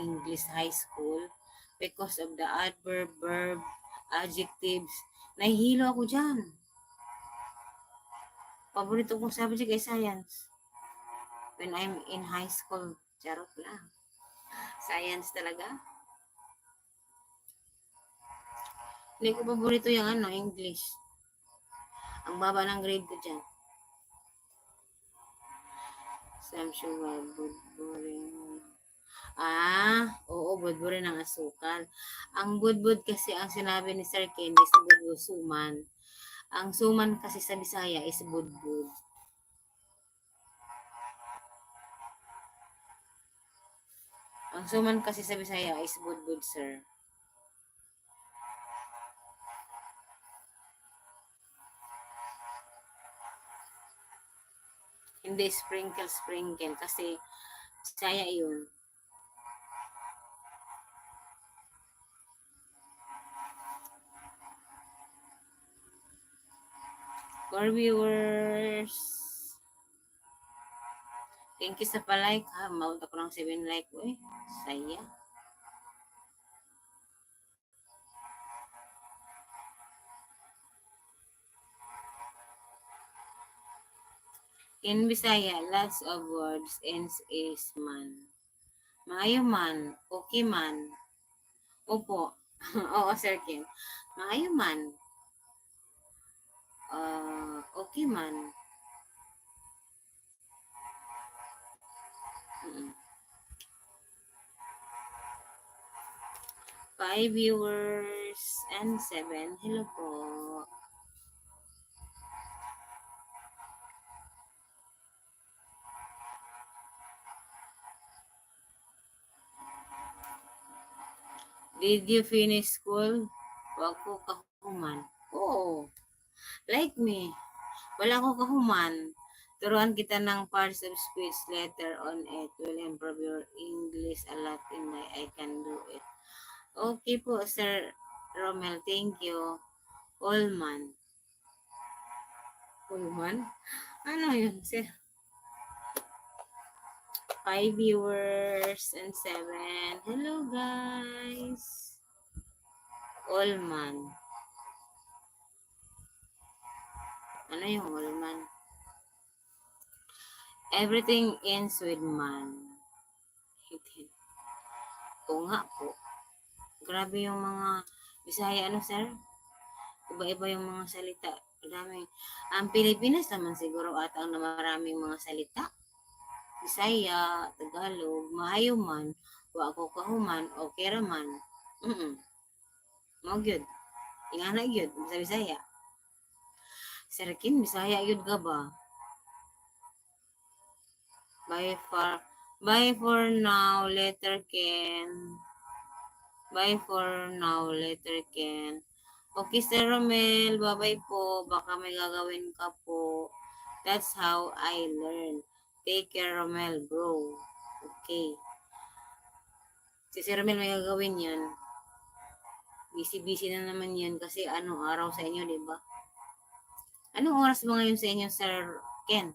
English high school because of the adverb, verb, adjectives. Nahihilo ako dyan. Paborito kong subject ay science. When I'm in high school, charot lang. Science talaga. Hindi ko paborito yung English. Ang baba ng grade ko dyan. Some sugar, boring. Oo, budburin ng asukal. Ang budbud kasi ang sinabi ni Sir Ken is budbud suman. Ang suman kasi sa Bisaya is budbud. Ang suman kasi sa Bisaya is budbud, sir. Hindi sprinkle kasi Bisaya yun. For viewers, thank you sa pa-like ha. Maunta ko ng 7 like. Uy, saya. In Bisaya, lots of words ends is man. Maayo man, okay man. Opo. Oo, Sir Ken. Maayo man. Okay man. 5 viewers and 7. Hello po. Did you finish school? Wag ko kahuman. Oo. Like me. Wala ko kahuman. Turuan kita ng parts of speech later on it will improve your English a lot in my I can do it. Okay po, Sir Romel. Thank you. Allman. Allman? Ano yun, sir? 5 viewers and 7. Hello, guys. Allman. Ano yung Allman? Everything ends with man. Oo nga po. Grabe yung mga Bisaya, sir? Iba-iba yung mga salita. Dami. Ang Pilipinas naman siguro at ang maraming mga salita. Bisaya, Tagalog, maayo man, wa ko kahuman, okay raman. Mo gyud. Ingana gyud sa Bisaya. Sir Ken, Bisaya gyud ka ba? Bye for now, letter Ken. Bye for now, letter Ken. Okay, Sir Romel, bye-bye po. Baka may gagawin ka po. That's how I learn. Take care, Romel, bro. Okay. Si Sir Romel may gagawin yan. Busy-busy na naman yan kasi anong araw sa inyo, di ba? Anong oras ba ngayon sa inyo, Sir Ken?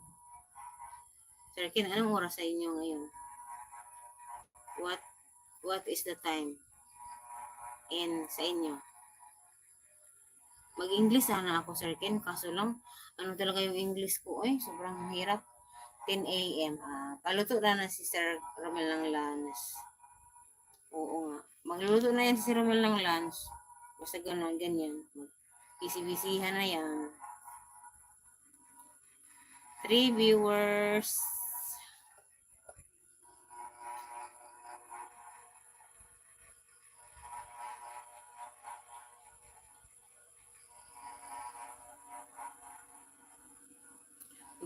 Sir Ken, anong oras sa inyo ngayon? What is the time? And sa inyo? Mag-English sana ako, Sir Ken. Kaso lang, talaga yung English ko, sobrang hirap. 10 a.m. Paluto na si Sir Romel ng lunch. Oo nga. Magluluto na yan si Sir Romel ng lunch. Basta gano'n, ganyan. Busy-busyhan na yan. 3 viewers.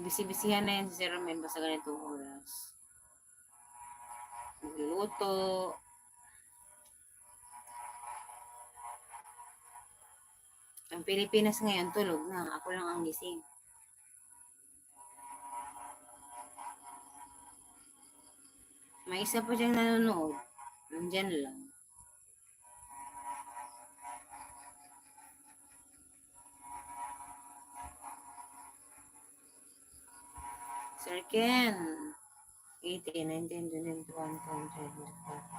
Busy-busyhan na yan si Sir Romel basta ganitong oras. Magluluto. Ang Pilipinas ngayon, tulog na. Ako lang ang gising. May isa pa diyang nanonood. Nandyan lang. Sir Ken. 18, 19, 21, 22, 23.